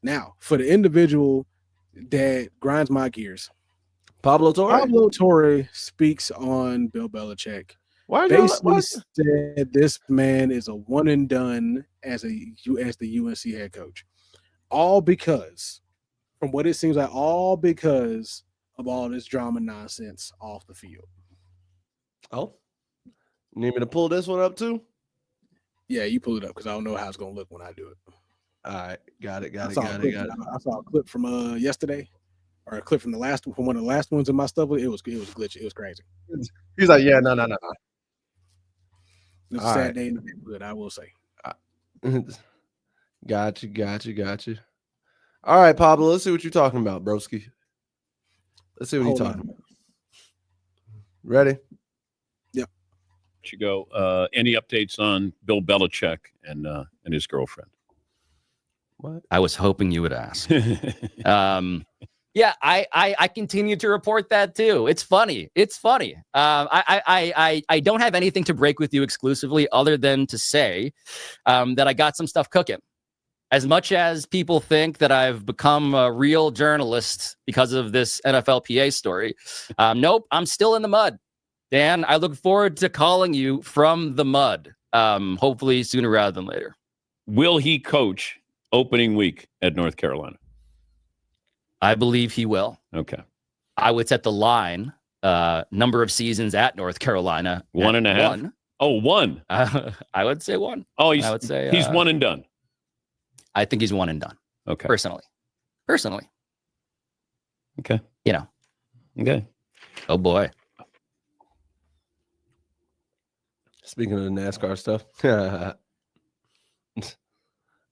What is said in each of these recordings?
Now, for the individual that grinds my gears, Pablo Torre. Pablo Torre speaks on Bill Belichick. Why Basically what? said this man is a one and done as the UNC head coach. All because, from what it seems like, all because of all this drama nonsense off the field. Oh, need me to pull this one up too? Yeah, you pull it up because I don't know how it's gonna look when I do it. All right, got it. I saw a clip from yesterday, or a clip from one of the last ones in my stuff. It was glitchy. It was crazy. He's like, yeah, no. It was a sad day in the neighborhood, I will say. Got you. All right, Pablo, let's see what you're talking about, broski. Let's see what you're talking about. Ready? Yep. You go. Any updates on Bill Belichick and his girlfriend? What? I was hoping you would ask. Yeah, I continue to report that too. It's funny. I don't have anything to break with you exclusively other than to say that I got some stuff cooking. As much as people think that I've become a real journalist because of this NFLPA story, nope, I'm still in the mud. Dan, I look forward to calling you from the mud, hopefully sooner rather than later. Will he coach opening week at North Carolina? I believe he will. Okay. I would set the line, number of seasons at North Carolina. 1.5? One. Oh, one. I would say one. Oh, I would say he's one and done. I think he's one and done. Okay. Personally. Okay. You know. Okay. Oh, boy. Speaking of the NASCAR stuff.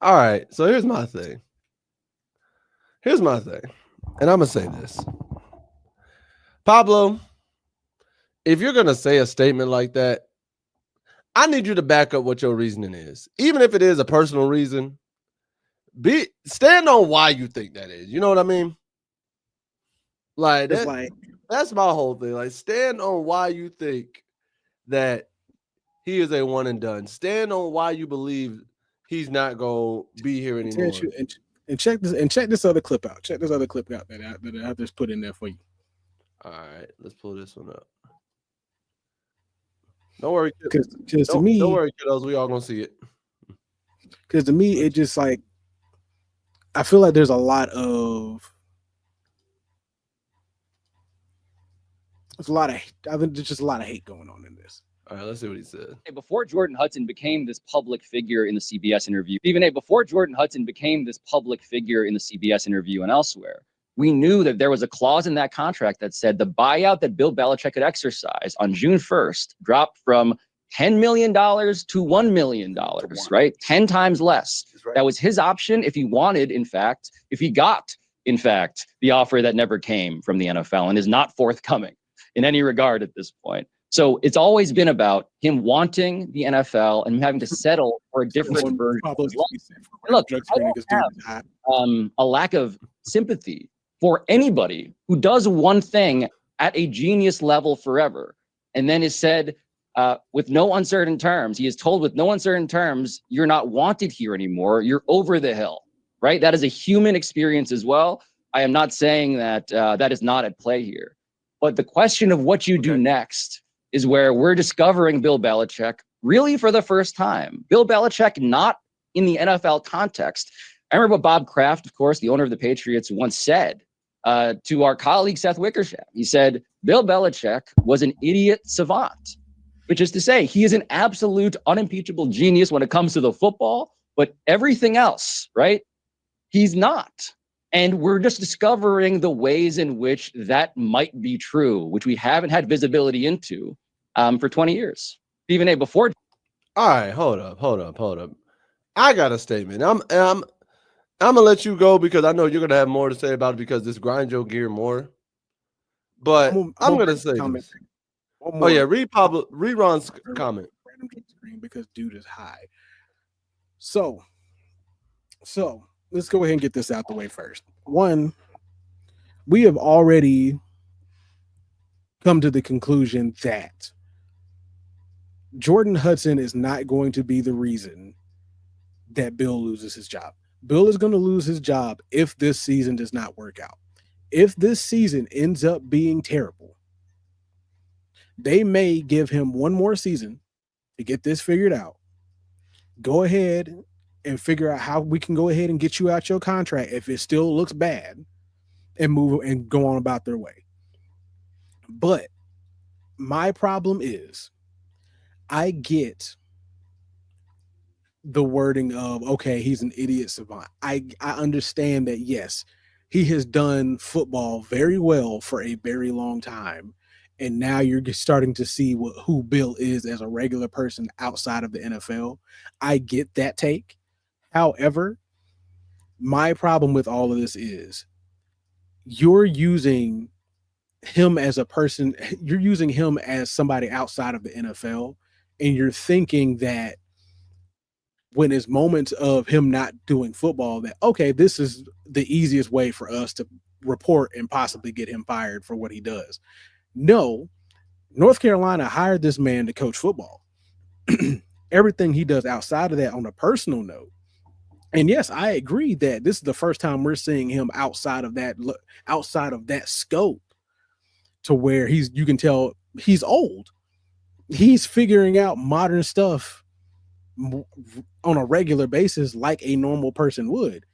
All right. So here's my thing. And I'm going to say this. Pablo, if you're going to say a statement like that, I need you to back up what your reasoning is. Even if it is a personal reason, stand on why you think that is. You know what I mean? Like, that's my whole thing. Like, stand on why you think that he is a one and done. Stand on why you believe he's not going to be here anymore. And check this other clip out. Check this other clip out that I just put in there for you. All right, let's pull this one up. Don't worry, because to me, don't worry, kiddos. We all gonna see it. Because to me, it just like I feel like there's a lot of I think there's just a lot of hate going on in this. All right, let's see what he said. Before Jordan Hudson became this public figure in the CBS interview, and elsewhere, we knew that there was a clause in that contract that said the buyout that Bill Belichick could exercise on June 1st dropped from $10 million to $1 million, right? 10 times less. Right. That was his option if he wanted, if he got, the offer that never came from the NFL and is not forthcoming in any regard at this point. So it's always been about him wanting the NFL and having to settle for a different version of his life. Look, I don't have a lack of sympathy for anybody who does one thing at a genius level forever and then is said with no uncertain terms, he is told with no uncertain terms, you're not wanted here anymore, you're over the hill, right? That is a human experience as well. I am not saying that that is not at play here. But the question of what you do next is where we're discovering Bill Belichick really for the first time. Bill Belichick not in the NFL context. I remember what Bob Kraft, of course, the owner of the Patriots, once said to our colleague Seth Wickersham. He said, Bill Belichick was an idiot savant, which is to say he is an absolute unimpeachable genius when it comes to the football, but everything else, right? He's not. And we're just discovering the ways in which that might be true, which we haven't had visibility into for 20 years. Stephen A. before. All right, hold up. I got a statement. I'm gonna let you go because I know you're gonna have more to say about it because this grinds your gear more. But I'm gonna say this. Oh yeah, read Ron's comment. Because dude is high. So let's go ahead and get this out the way first. One, we have already come to the conclusion that Jordan Hudson is not going to be the reason that Bill loses his job. Bill is going to lose his job if this season does not work out. If this season ends up being terrible, they may give him one more season to get this figured out. Go ahead and figure out how we can go ahead and get you out your contract if it still looks bad and move and go on about their way. But my problem is I get the wording of, okay, he's an idiot savant. I understand that, yes, he has done football very well for a very long time. And now you're starting to see who Bill is as a regular person outside of the NFL. I get that take. However, my problem with all of this is you're using him as a person, you're using him as somebody outside of the NFL, and you're thinking that when it's moments of him not doing football, that, okay, this is the easiest way for us to report and possibly get him fired for what he does. No, North Carolina hired this man to coach football. Everything he does outside of that on a personal note. And yes, I agree that this is the first time we're seeing him outside of that scope, to where you can tell he's old. He's figuring out modern stuff on a regular basis like a normal person would.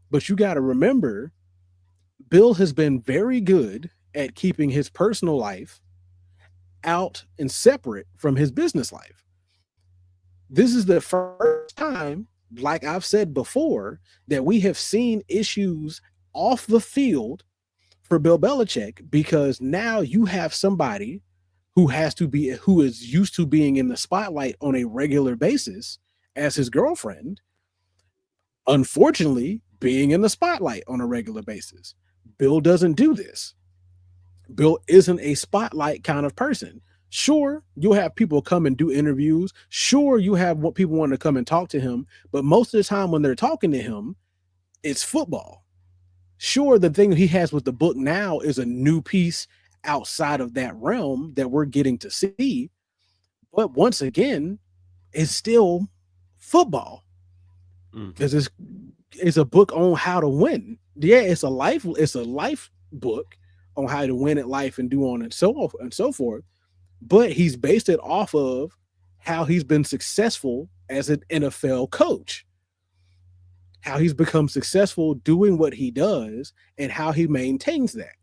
But you got to remember, Bill has been very good at keeping his personal life out and separate from his business life. This is the first time, like I've said before, that we have seen issues off the field for Bill Belichick, because now you have somebody who is used to being in the spotlight on a regular basis as his girlfriend, unfortunately being in the spotlight on a regular basis. Bill doesn't do this. Bill isn't a spotlight kind of person. Sure, you'll have people come and do interviews. Sure, you have what people want to come and talk to him. But most of the time when they're talking to him, it's football. Sure, the thing he has with the book now is a new piece outside of that realm that we're getting to see. But once again, it's still football, because it's a book on how to win. Yeah, it's a life book on how to win at life and do on and so forth. But he's based it off of how he's been successful as an NFL coach, how he's become successful doing what he does, and how he maintains that.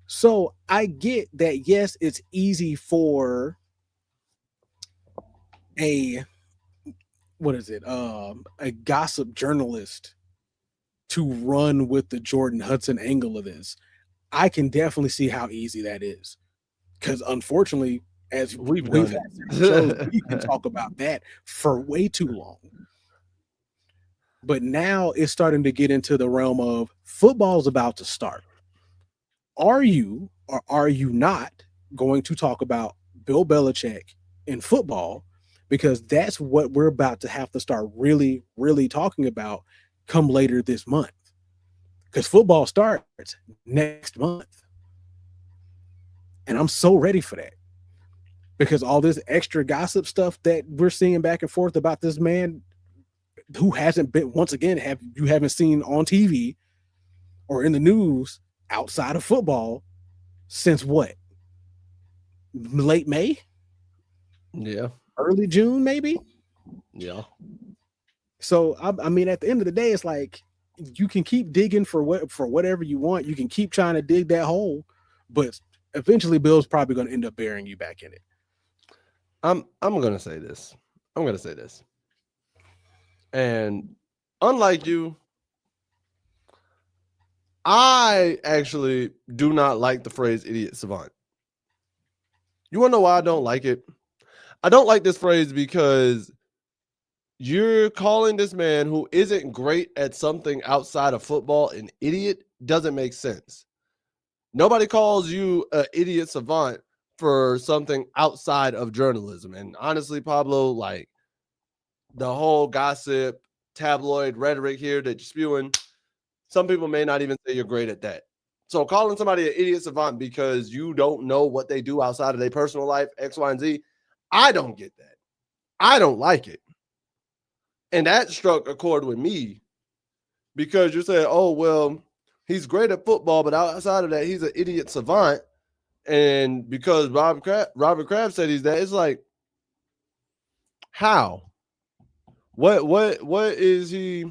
So I get that, yes, it's easy for a gossip journalist to run with the Jordan Hudson angle of this. I can definitely see how easy that is, because unfortunately, as we've had shows, we can talk about that for way too long. But now it's starting to get into the realm of football's about to start. Are you or are you not going to talk about Bill Belichick in football? Because that's what we're about to have to start really, really talking about come later this month. Because football starts next month. And I'm so ready for that. Because all this extra gossip stuff that we're seeing back and forth about this man who hasn't been, once again, haven't seen on TV or in the news outside of football since what? Late May? Yeah. Early June, maybe? Yeah. So I mean, at the end of the day, it's like you can keep digging for whatever you want. You can keep trying to dig that hole, but eventually Bill's probably going to end up burying you back in it. I'm gonna say this. And unlike you, I actually do not like the phrase idiot savant. You wanna know why I don't like it? I don't like this phrase because you're calling this man who isn't great at something outside of football an idiot. Doesn't make sense. Nobody calls you an idiot savant for something outside of journalism. And honestly, Pablo, like the whole gossip, tabloid rhetoric here that you're spewing, some people may not even say you're great at that. So calling somebody an idiot savant because you don't know what they do outside of their personal life, X, Y, and Z, I don't get that. I don't like it. And that struck a chord with me because you're saying, oh, well, he's great at football, but outside of that, he's an idiot savant. And because Robert Kraft said he's that, it's like, how? What is he?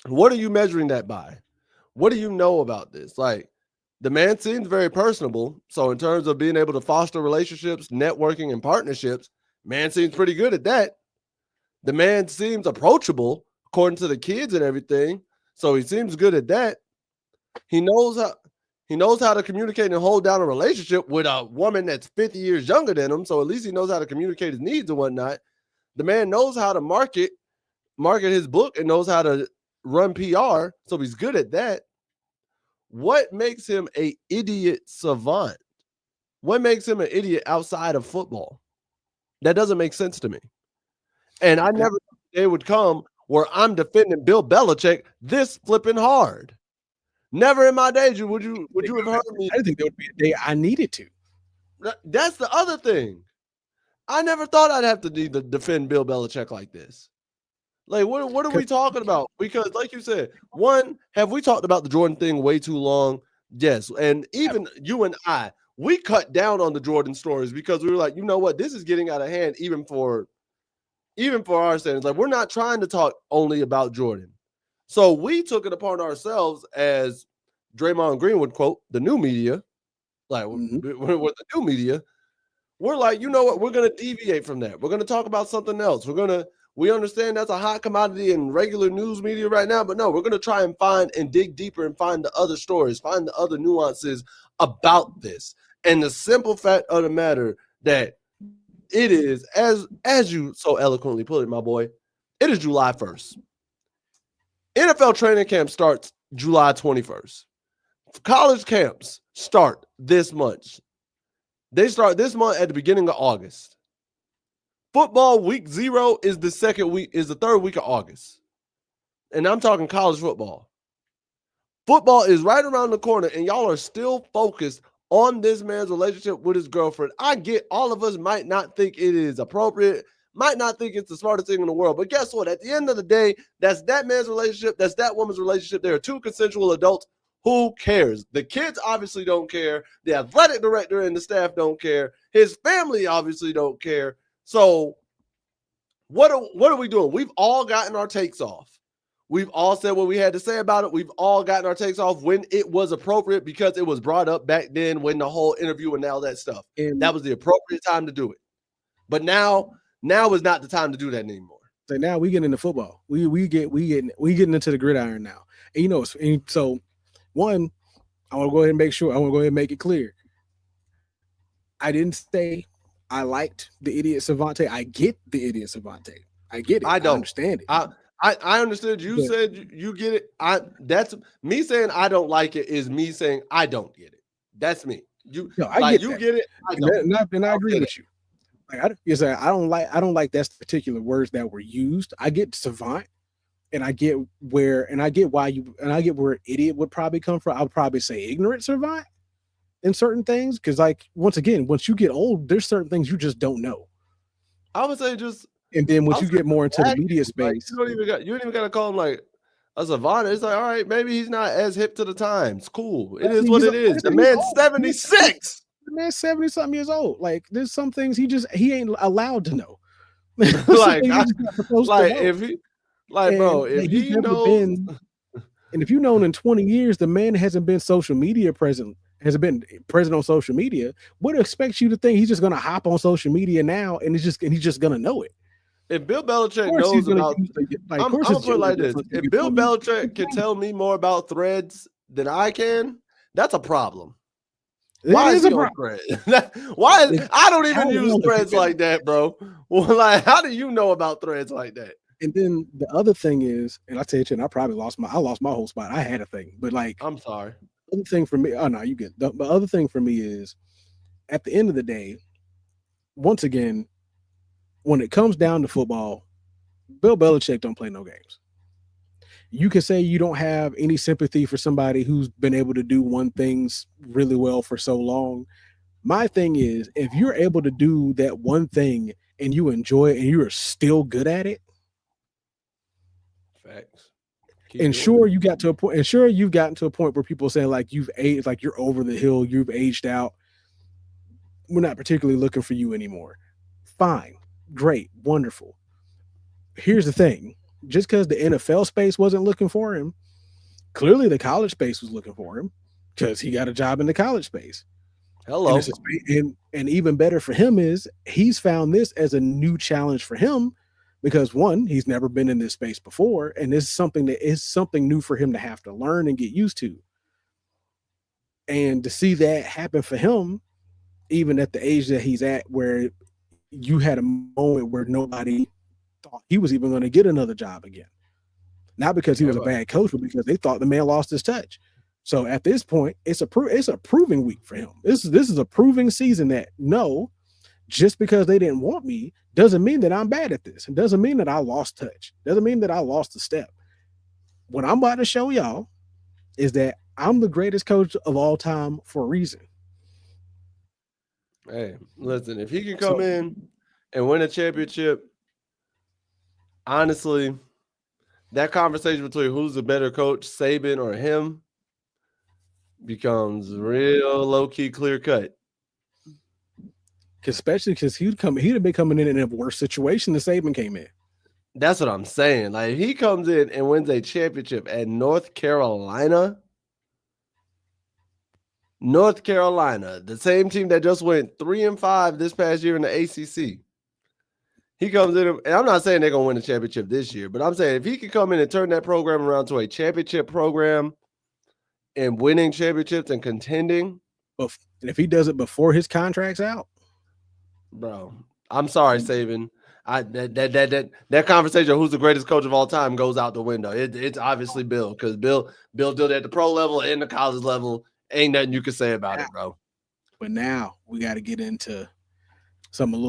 What are you measuring that by? What do you know about this? Like, the man seems very personable. So in terms of being able to foster relationships, networking, and partnerships, man seems pretty good at that. The man seems approachable according to the kids and everything. So he seems good at that. He knows how to communicate and hold down a relationship with a woman that's 50 years younger than him. So at least he knows how to communicate his needs and whatnot. The man knows how to market his book and knows how to run PR. So he's good at that. What makes him an idiot savant? What makes him an idiot outside of football? That doesn't make sense to me. And I never thought the day would come where I'm defending Bill Belichick this flipping hard. Never in my days would you have heard me. I didn't think there would be a day I needed to. That's the other thing. I never thought I'd have to defend Bill Belichick like this. Like, what are we talking about? Because, like you said, one, have we talked about the Jordan thing way too long? Yes. And even you and I, we cut down on the Jordan stories because we were like, you know what? This is getting out of hand even for our standards. Like, we're not trying to talk only about Jordan. So we took it upon ourselves, as Draymond Green would quote, the new media. Like, with the new media, we're like, you know what? We're going to deviate from that. We're going to talk about something else. We understand that's a hot commodity in regular news media right now, but no, we're going to try and find and dig deeper and find the other stories, find the other nuances about this. And the simple fact of the matter that it is, as you so eloquently put it, my boy, it is July 1st. NFL training camp starts July 21st. College camps start this month. They start this month at the beginning of August. Football week 0 is the third week of August. And I'm talking college football. Football is right around the corner, and y'all are still focused on this man's relationship with his girlfriend. I get all of us might not think it is appropriate, might not think it's the smartest thing in the world, but guess what? At the end of the day, that's that man's relationship, that's that woman's relationship. There are two consensual adults. Who cares? The kids obviously don't care. The athletic director and the staff don't care. His family obviously don't care. So what are we doing? We've all gotten our takes off. We've all said what we had to say about it. We've all gotten our takes off when it was appropriate because it was brought up back then when the whole interview and all that stuff. And that was the appropriate time to do it. But now is not the time to do that anymore. So now we get into football. We getting into the gridiron now. And so one, I want to go ahead and make it clear. I didn't say I liked the idiot Savante. I get the idiot Savante. I get it. I understand it. I understood. You said you get it. That's me saying I don't like it is me saying I don't get it. That's me. I get it. I don't. And I agree with you. Like I don't like that's the particular words that were used. I get savant, and I get where idiot would probably come from. I would probably say ignorant savant in certain things, because like once you get old, there's certain things you just don't know. I would say just. And then once you get more into the media space, you ain't even got to call him like a savant. It's like, all right, maybe he's not as hip to the times. Cool. It is what it is. The man's 76. The man's 70-something years old. Like there's some things he ain't allowed to know. If he knows, and if you known in 20 years the man hasn't been social media present. Hasn't been present on social media. What expects you to think he's just going to hop on social media now and he's just going to know it? If Bill Belichick knows about, I'm gonna put it like this: if Bill Belichick can tell me more about threads than I can, that's a problem. Why is he on threads? I don't even use threads like that, bro. Well, like, how do you know about threads like that? And then the other thing is, and I tell you, I probably lost my whole spot. I had a thing, but like, I'm sorry. The other thing for me, oh no, you get. The other thing for me is, at the end of the day, once again, when it comes down to football, Bill Belichick don't play no games. You can say you don't have any sympathy for somebody who's been able to do one things really well for so long. My thing is, if you're able to do that one thing and you enjoy it and you're still good at it, facts. And sure, you got to a point, and sure, you've gotten to a point where people are saying like you've aged, like you're over the hill, you've aged out. We're not particularly looking for you anymore. Fine, great, wonderful. Here's the thing: just because the NFL space wasn't looking for him, clearly the college space was looking for him because he got a job in the college space. Hello. And even better for him is he's found this as a new challenge for him because one, he's never been in this space before, and this is something new for him to have to learn and get used to. And to see that happen for him, even at the age that he's at, where you had a moment where nobody thought he was even going to get another job again. Not because he was a bad coach, but because they thought the man lost his touch. So at this point, it's a proving week for him. This is a proving season that no, just because they didn't want me doesn't mean that I'm bad at this. It doesn't mean that I lost touch. Doesn't mean that I lost a step. What I'm about to show y'all is that I'm the greatest coach of all time for a reason. Hey, listen, if he can come in and win a championship, honestly, that conversation between who's the better coach, Saban or him, becomes real low-key clear-cut. Especially because he'd have been coming in a worse situation than Saban came in. That's what I'm saying. Like, if he comes in and wins a championship at North Carolina, the same team that just went 3-5 this past year in the ACC. He comes in, and I'm not saying they're going to win a championship this year, but I'm saying if he can come in and turn that program around to a championship program and winning championships and contending. And if he does it before his contract's out. Bro, I'm sorry, Saban. That conversation of who's the greatest coach of all time goes out the window. It's obviously Bill, because Bill did it at the pro level and the college level. Ain't nothing you can say about it, bro. But now we got to get into some a little